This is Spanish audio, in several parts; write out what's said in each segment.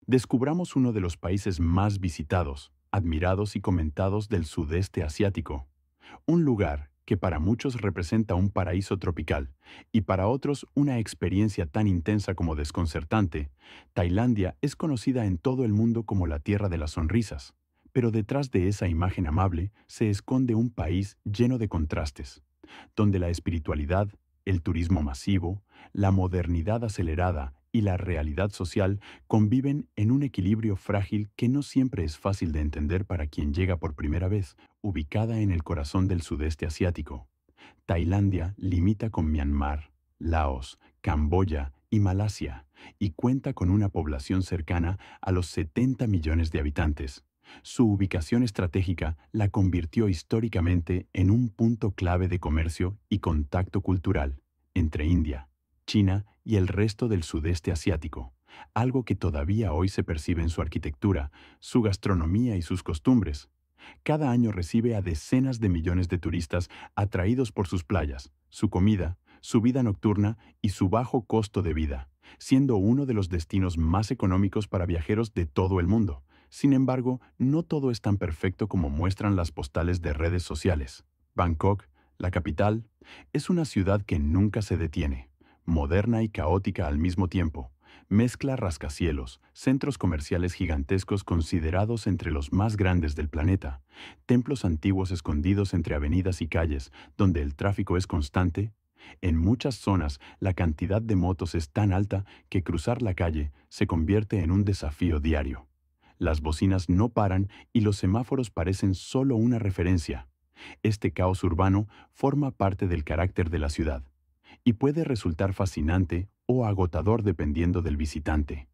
Descubramos uno de los países más visitados, admirados y comentados del sudeste asiático. Un lugar que para muchos representa un paraíso tropical y para otros una experiencia tan intensa como desconcertante. Tailandia es conocida en todo el mundo como la tierra de las sonrisas, pero detrás de esa imagen amable se esconde un país lleno de contrastes, donde la espiritualidad, el turismo masivo, la modernidad acelerada y la realidad social conviven en un equilibrio frágil que no siempre es fácil de entender para quien llega por primera vez. Ubicada en el corazón del sudeste asiático, Tailandia limita con Myanmar, Laos, Camboya y Malasia y cuenta con una población cercana a los 70 millones de habitantes. Su ubicación estratégica la convirtió históricamente en un punto clave de comercio y contacto cultural entre India, China y el resto del sudeste asiático, algo que todavía hoy se percibe en su arquitectura, su gastronomía y sus costumbres. Cada año recibe a decenas de millones de turistas atraídos por sus playas, su comida, su vida nocturna y su bajo costo de vida, siendo uno de los destinos más económicos para viajeros de todo el mundo. Sin embargo, no todo es tan perfecto como muestran las postales de redes sociales. Bangkok, la capital, es una ciudad que nunca se detiene, moderna y caótica al mismo tiempo. Mezcla rascacielos, centros comerciales gigantescos considerados entre los más grandes del planeta, templos antiguos escondidos entre avenidas y calles, donde el tráfico es constante. En muchas zonas, la cantidad de motos es tan alta que cruzar la calle se convierte en un desafío diario. Las bocinas no paran y los semáforos parecen solo una referencia. Este caos urbano forma parte del carácter de la ciudad y puede resultar fascinante o agotador dependiendo del visitante.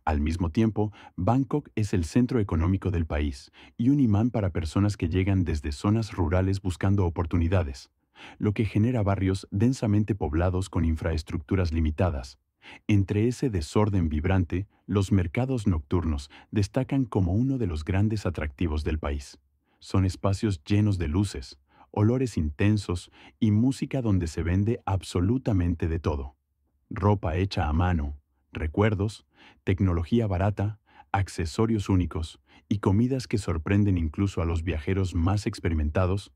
Al mismo tiempo, Bangkok es el centro económico del país y un imán para personas que llegan desde zonas rurales buscando oportunidades, lo que genera barrios densamente poblados con infraestructuras limitadas. Entre ese desorden vibrante, los mercados nocturnos destacan como uno de los grandes atractivos del país. Son espacios llenos de luces, olores intensos y música donde se vende absolutamente de todo. Ropa hecha a mano, recuerdos, tecnología barata, accesorios únicos y comidas que sorprenden incluso a los viajeros más experimentados.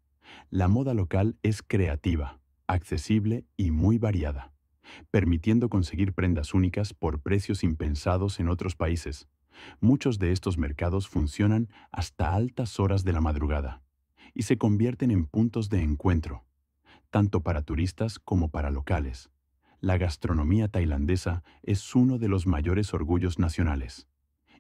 La moda local es creativa, accesible y muy variada, permitiendo conseguir prendas únicas por precios impensados en otros países. Muchos de estos mercados funcionan hasta altas horas de la madrugada y se convierten en puntos de encuentro, tanto para turistas como para locales. La gastronomía tailandesa es uno de los mayores orgullos nacionales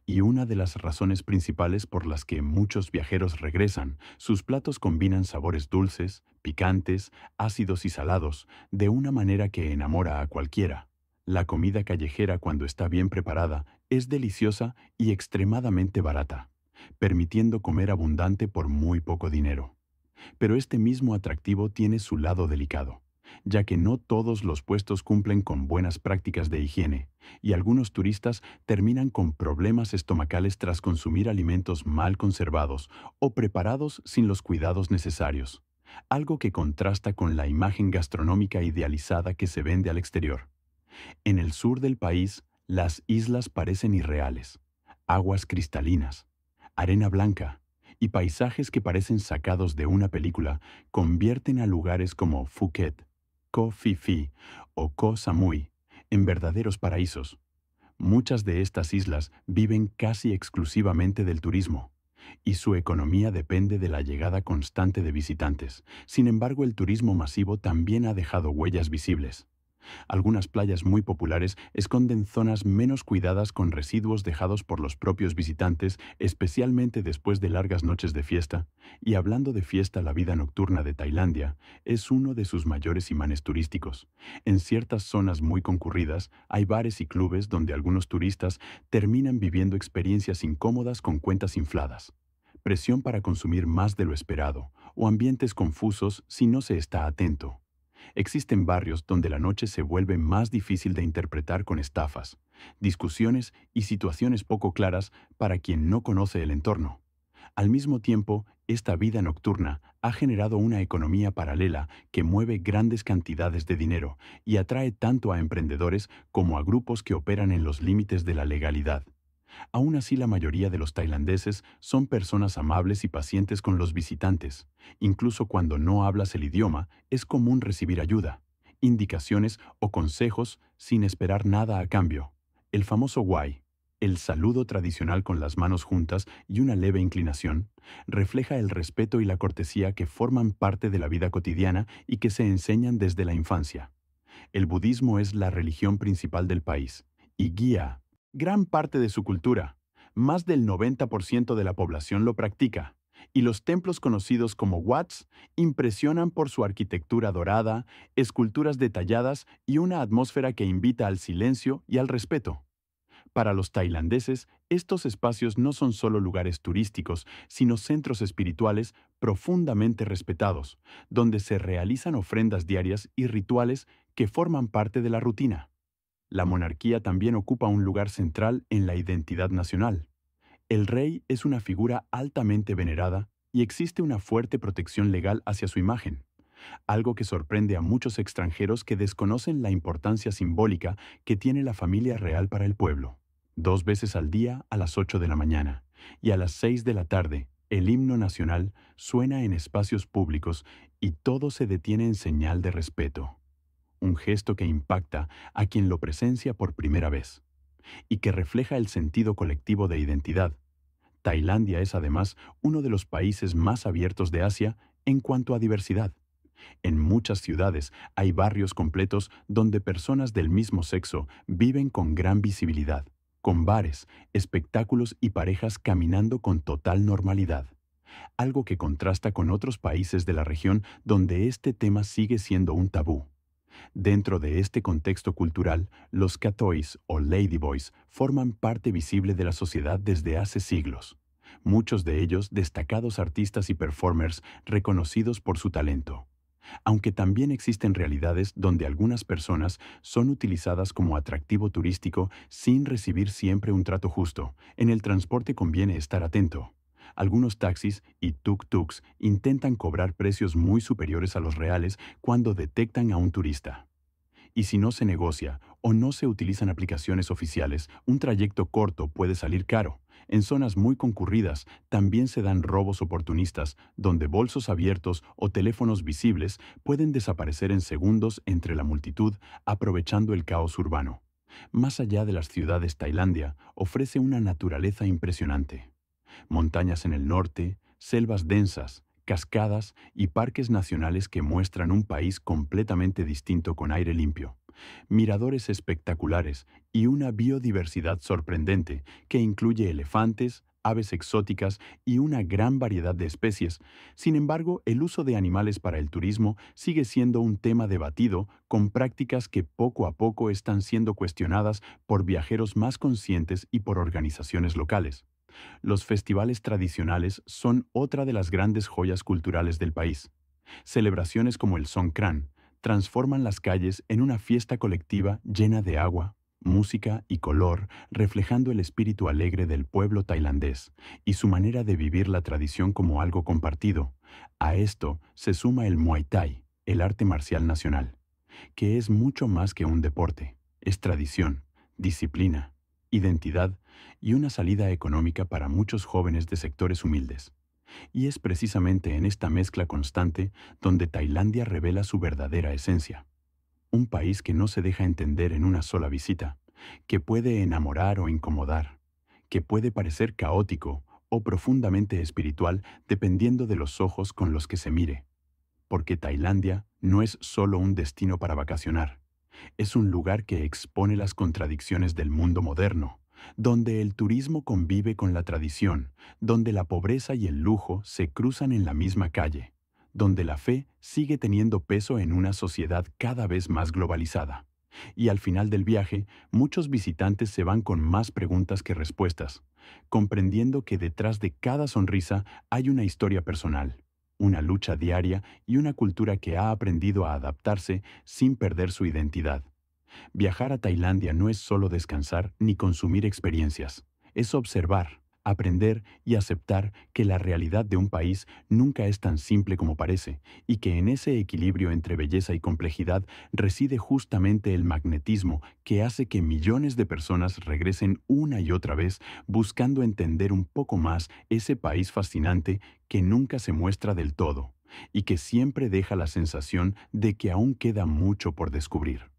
y una de las razones principales por las que muchos viajeros regresan. Sus platos combinan sabores dulces, picantes, ácidos y salados de una manera que enamora a cualquiera. La comida callejera, cuando está bien preparada, es deliciosa y extremadamente barata, permitiendo comer abundante por muy poco dinero. Pero este mismo atractivo tiene su lado delicado, ya que no todos los puestos cumplen con buenas prácticas de higiene, y algunos turistas terminan con problemas estomacales tras consumir alimentos mal conservados o preparados sin los cuidados necesarios, algo que contrasta con la imagen gastronómica idealizada que se vende al exterior. En el sur del país, las islas parecen irreales, aguas cristalinas, arena blanca y paisajes que parecen sacados de una película convierten a lugares como Phuket, Koh Phi Phi o Koh Samui en verdaderos paraísos. Muchas de estas islas viven casi exclusivamente del turismo, y su economía depende de la llegada constante de visitantes. Sin embargo, el turismo masivo también ha dejado huellas visibles. Algunas playas muy populares esconden zonas menos cuidadas con residuos dejados por los propios visitantes, especialmente después de largas noches de fiesta. Y hablando de fiesta, la vida nocturna de Tailandia es uno de sus mayores imanes turísticos. En ciertas zonas muy concurridas hay bares y clubes donde algunos turistas terminan viviendo experiencias incómodas con cuentas infladas, presión para consumir más de lo esperado o ambientes confusos si no se está atento. Existen barrios donde la noche se vuelve más difícil de interpretar con estafas, discusiones y situaciones poco claras para quien no conoce el entorno. Al mismo tiempo, esta vida nocturna ha generado una economía paralela que mueve grandes cantidades de dinero y atrae tanto a emprendedores como a grupos que operan en los límites de la legalidad. Aún así, la mayoría de los tailandeses son personas amables y pacientes con los visitantes. Incluso cuando no hablas el idioma, es común recibir ayuda, indicaciones o consejos sin esperar nada a cambio. El famoso Wai, el saludo tradicional con las manos juntas y una leve inclinación, refleja el respeto y la cortesía que forman parte de la vida cotidiana y que se enseñan desde la infancia. El budismo es la religión principal del país y guía gran parte de su cultura. Más del 90% de la población lo practica, y los templos conocidos como Wats impresionan por su arquitectura dorada, esculturas detalladas y una atmósfera que invita al silencio y al respeto. Para los tailandeses, estos espacios no son solo lugares turísticos, sino centros espirituales profundamente respetados, donde se realizan ofrendas diarias y rituales que forman parte de la rutina. La monarquía también ocupa un lugar central en la identidad nacional. El rey es una figura altamente venerada y existe una fuerte protección legal hacia su imagen, algo que sorprende a muchos extranjeros que desconocen la importancia simbólica que tiene la familia real para el pueblo. 2 veces al día a las 8 de la mañana y a las 6 de la tarde, el himno nacional suena en espacios públicos y todo se detiene en señal de respeto. Un gesto que impacta a quien lo presencia por primera vez y que refleja el sentido colectivo de identidad. Tailandia es además uno de los países más abiertos de Asia en cuanto a diversidad. En muchas ciudades hay barrios completos donde personas del mismo sexo viven con gran visibilidad, con bares, espectáculos y parejas caminando con total normalidad, algo que contrasta con otros países de la región donde este tema sigue siendo un tabú. Dentro de este contexto cultural, los Katois o Ladyboys forman parte visible de la sociedad desde hace siglos. Muchos de ellos destacados artistas y performers reconocidos por su talento. Aunque también existen realidades donde algunas personas son utilizadas como atractivo turístico sin recibir siempre un trato justo, en el transporte conviene estar atento. Algunos taxis y tuk-tuks intentan cobrar precios muy superiores a los reales cuando detectan a un turista. Y si no se negocia o no se utilizan aplicaciones oficiales, un trayecto corto puede salir caro. En zonas muy concurridas también se dan robos oportunistas, donde bolsos abiertos o teléfonos visibles pueden desaparecer en segundos entre la multitud, aprovechando el caos urbano. Más allá de las ciudades, Tailandia ofrece una naturaleza impresionante. Montañas en el norte, selvas densas, cascadas y parques nacionales que muestran un país completamente distinto con aire limpio, miradores espectaculares y una biodiversidad sorprendente que incluye elefantes, aves exóticas y una gran variedad de especies. Sin embargo, el uso de animales para el turismo sigue siendo un tema debatido, con prácticas que poco a poco están siendo cuestionadas por viajeros más conscientes y por organizaciones locales. Los festivales tradicionales son otra de las grandes joyas culturales del país. Celebraciones como el Songkran transforman las calles en una fiesta colectiva llena de agua, música y color, reflejando el espíritu alegre del pueblo tailandés y su manera de vivir la tradición como algo compartido. A esto se suma el Muay Thai, el arte marcial nacional, que es mucho más que un deporte. Es tradición, disciplina, identidad y una salida económica para muchos jóvenes de sectores humildes. Y es precisamente en esta mezcla constante donde Tailandia revela su verdadera esencia. Un país que no se deja entender en una sola visita, que puede enamorar o incomodar, que puede parecer caótico o profundamente espiritual dependiendo de los ojos con los que se mire. Porque Tailandia no es solo un destino para vacacionar, es un lugar que expone las contradicciones del mundo moderno, donde el turismo convive con la tradición, donde la pobreza y el lujo se cruzan en la misma calle, donde la fe sigue teniendo peso en una sociedad cada vez más globalizada. Y al final del viaje, muchos visitantes se van con más preguntas que respuestas, comprendiendo que detrás de cada sonrisa hay una historia personal, una lucha diaria y una cultura que ha aprendido a adaptarse sin perder su identidad. Viajar a Tailandia no es solo descansar ni consumir experiencias, es observar, aprender y aceptar que la realidad de un país nunca es tan simple como parece, y que en ese equilibrio entre belleza y complejidad reside justamente el magnetismo que hace que millones de personas regresen una y otra vez buscando entender un poco más ese país fascinante que nunca se muestra del todo y que siempre deja la sensación de que aún queda mucho por descubrir.